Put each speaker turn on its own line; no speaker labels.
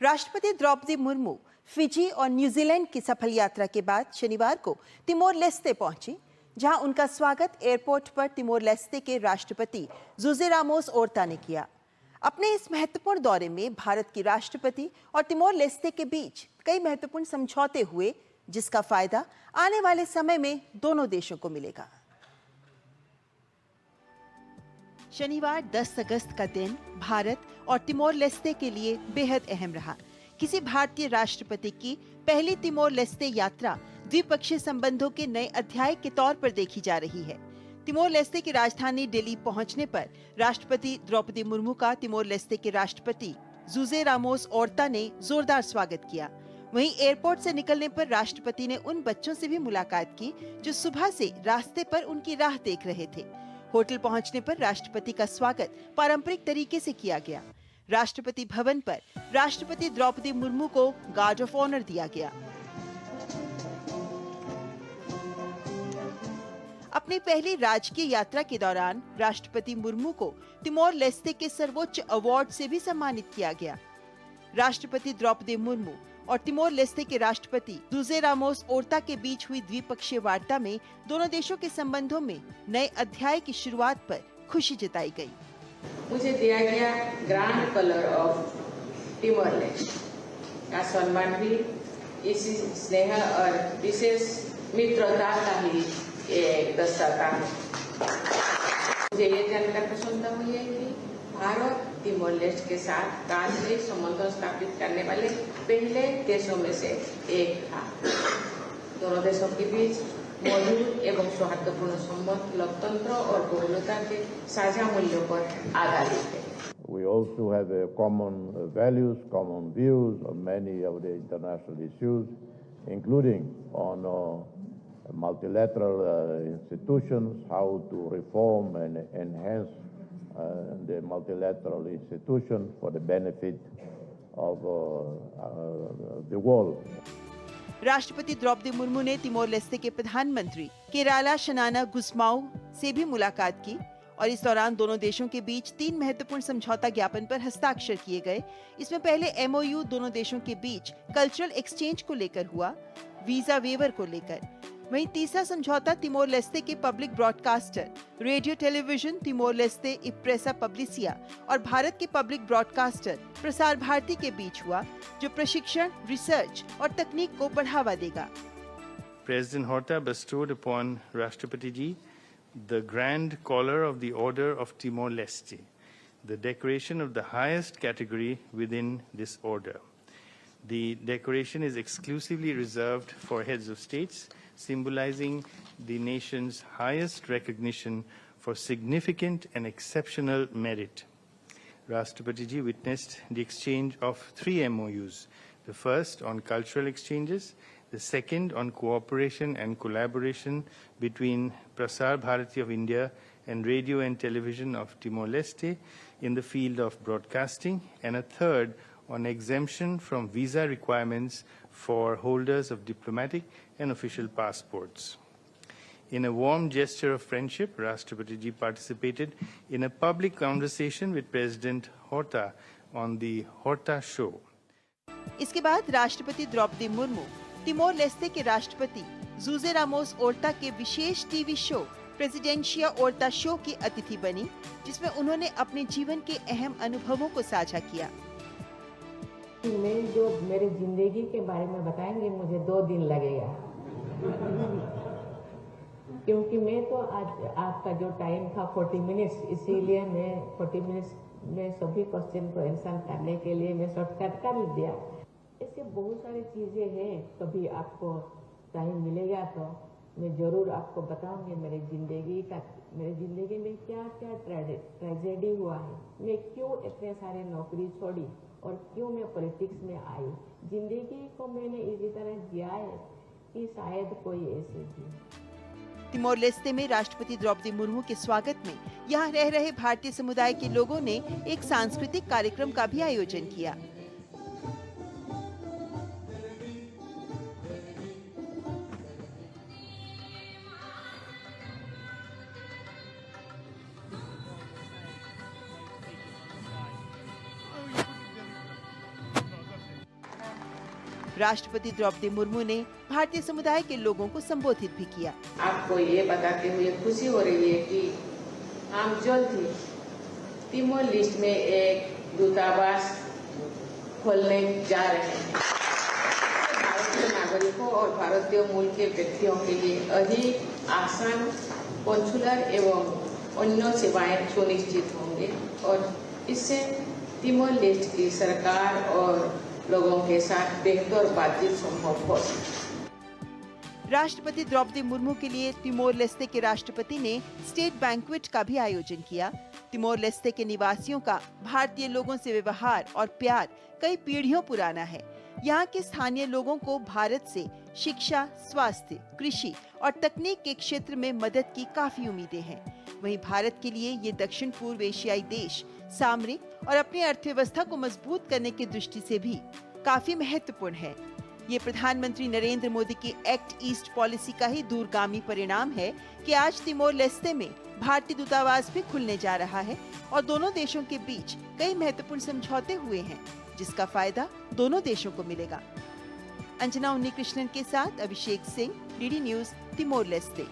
राष्ट्रपति द्रौपदी मुर्मू फिजी और न्यूजीलैंड की सफल यात्रा के बाद शनिवार को तिमोर लेस्ते पहुंची, जहां उनका स्वागत एयरपोर्ट पर तिमोर लेस्ते के राष्ट्रपति जोसे रामोस ओर्ता ने किया। अपने इस महत्वपूर्ण दौरे में भारत की राष्ट्रपति और तिमोर लेस्ते के बीच कई महत्वपूर्ण समझौते हुए, जिसका फायदा आने वाले समय में दोनों देशों को मिलेगा। शनिवार 10 अगस्त का दिन भारत और तिमोर लेस्ते के लिए बेहद अहम रहा। किसी भारतीय राष्ट्रपति की पहली तिमोर लेस्ते यात्रा द्विपक्षीय संबंधों के नए अध्याय के तौर पर देखी जा रही है। तिमोर लेस्ते की राजधानी दिल्ली पहुंचने पर राष्ट्रपति द्रौपदी मुर्मू का तिमोर लेस्ते के राष्ट्रपति जोसे रामोस ओर्ता ने जोरदार स्वागत किया। वहीं एयरपोर्ट से निकलने पर राष्ट्रपति ने उन बच्चों से भी मुलाकात की जो सुबह से रास्ते पर उनकी राह देख रहे थे। होटल पहुंचने पर राष्ट्रपति का स्वागत पारंपरिक तरीके से किया गया। राष्ट्रपति भवन पर राष्ट्रपति द्रौपदी मुर्मू को गार्ड ऑफ ऑनर दिया गया। अपनी पहली राजकीय यात्रा के दौरान राष्ट्रपति मुर्मू को तिमोर लेस्ते के सर्वोच्च अवार्ड से भी सम्मानित किया गया। राष्ट्रपति द्रौपदी मुर्मू और तिमोर लेस्ते के राष्ट्रपति जोसे रामोस ओर्ता के बीच हुई द्विपक्षीय वार्ता में दोनों देशों के संबंधों में नए अध्याय की शुरुआत पर खुशी जताई गई।
मुझे दिया गया grand colour of Timor Leste का सम्मान भी इसी स्नेह और विशेष मित्रता का ही एक दर्शाता है। मुझे ये जानकर प्रसन्नता हुई है कि भारत तिमोर लेस्टे के साथ राजनयिक संबंध स्थापित करने वाले पहले देशों में से एक था। दोनों देशों के बीच मौजूद एवं सौहार्दपूर्ण संबंध लोकतंत्र और बहुलता के साझा मूल्यों पर आधारित है।
We also have common values, common views on many of the international issues, including on multilateral institutions, how to reform and enhance the multilateral institution for the benefit of the world.
राष्ट्रपति द्रौपदी मुर्मू ने Timor Leste के प्रधानमंत्री केराला शनाना गुस्माओ से भी मुलाकात की और इस दौरान दोनों देशों के बीच 3 महत्वपूर्ण समझौता ज्ञापन पर हस्ताक्षर किए गए। इसमें पहले MOU दोनों देशों के बीच कल्चरल एक्सचेंज को लेकर हुआ, वीजा वेवर को लेकर। वहीं तीसरा समझौता तिमोर लेस्ते के public broadcaster radio television Timor Leste इप्रेसा पब्लिसिया और भारत के पब्लिक ब्रॉडकास्टर प्रसार भारती के बीच हुआ, जो प्रशिक्षण, रिसर्च और तकनीक को बढ़ावा देगा।
President Horta bestowed upon Rashtrapati Ji the Grand Collar of the Order of Timor-Leste, the decoration of the highest category within this order. The decoration is exclusively reserved for heads of states, symbolizing the nation's highest recognition for significant and exceptional merit. Rashtrapati Ji witnessed the exchange of 3 MOUs, the first on cultural exchanges, the second on cooperation and collaboration between Prasar Bharati of India and Radio and Television of Timor-Leste in the field of broadcasting, and a third on exemption from visa requirements for holders of diplomatic and official passports. In a warm gesture of friendship, Rashtrapati Ji participated in a public conversation with President Horta on the Horta Show.
इसके बाद राष्ट्रपति Draupadi Murmu Timor Leste के राष्ट्रपति जोसे Ramos Orta के विशेष TV show प्रेसिडेंशिया Orta show की अतिथि बनी, जिसमें उन्होंने अपने जीवन के अहम अनुभवों को साझा किया।
जो मेरी जिंदगी के बारे में बताएंगे, मुझे 2 दिन लगेगा क्योंकि मैं तो आज आपका जो टाइम था 40 मिनट्स, इसीलिए मैं 40 मिनट्स में सभी क्वेश्चन को आंसर करने के लिए मैं शॉर्टकट कर दिया। ऐसे बहुत सारी चीजें हैं, कभी आपको टाइम मिलेगा तो मैं जरूर आपको बताऊंगी मेरी जिंदगी में क्या क्या ट्रेजेडी हुआ है, मैं क्यों इतने सारे नौकरी छोड़ी और क्यों मैं पॉलिटिक्स में आई। जिंदगी को मैंने इसी तरह जिया है कि शायद कोई ऐसे जी।
तिमोर लेस्ते में राष्ट्रपति द्रौपदी मुर्मू के स्वागत में यहाँ रह रहे भारतीय समुदाय के लोगों ने एक सांस्कृतिक कार्यक्रम का भी आयोजन किया। राष्ट्रपति द्रौपदी मुर्मू ने भारतीय समुदाय के लोगों को संबोधित भी किया।
आपको ये बताते हुए खुशी हो रही है कि हम जल्द ही तिमोर लेस्टे में एक दूतावास खोलने जा रहे हैं। भारतीय नागरिकों और भारतीय मूल के व्यक्तियों के लिए अधिक आसान कॉन्सुलर एवं अन्य सेवाएं सुनिश्चित होंगे और इससे तिमोर लेस्टे की सरकार और लोगों के साथ बेहतर बातचीत संभव हो।
राष्ट्रपति द्रौपदी मुर्मू के लिए तिमोर लेस्टे के राष्ट्रपति ने स्टेट बैंक्वेट का भी आयोजन किया। तिमोर लेस्टे के निवासियों का भारतीय लोगों से व्यवहार और प्यार कई पीढ़ियों पुराना है। यहाँ के स्थानीय लोगों को भारत से शिक्षा, स्वास्थ्य, कृषि और तकनीक के क्षेत्र में मदद की काफी उम्मीदें हैं। वहीं भारत के लिए ये दक्षिण पूर्व एशियाई देश सामरिक और अपनी अर्थव्यवस्था को मजबूत करने की दृष्टि से भी काफी महत्वपूर्ण है। ये प्रधानमंत्री नरेंद्र मोदी की एक्ट ईस्ट पॉलिसी का ही दूरगामी परिणाम है कि आज तिमोर लेस्टे में भारतीय दूतावास भी खुलने जा रहा है और दोनों देशों के बीच कई महत्वपूर्ण समझौते हुए हैं, जिसका फायदा दोनों देशों को मिलेगा। अंजना उन्नीकृष्णन के साथ Abhishek Singh, DD news, Timor Leste.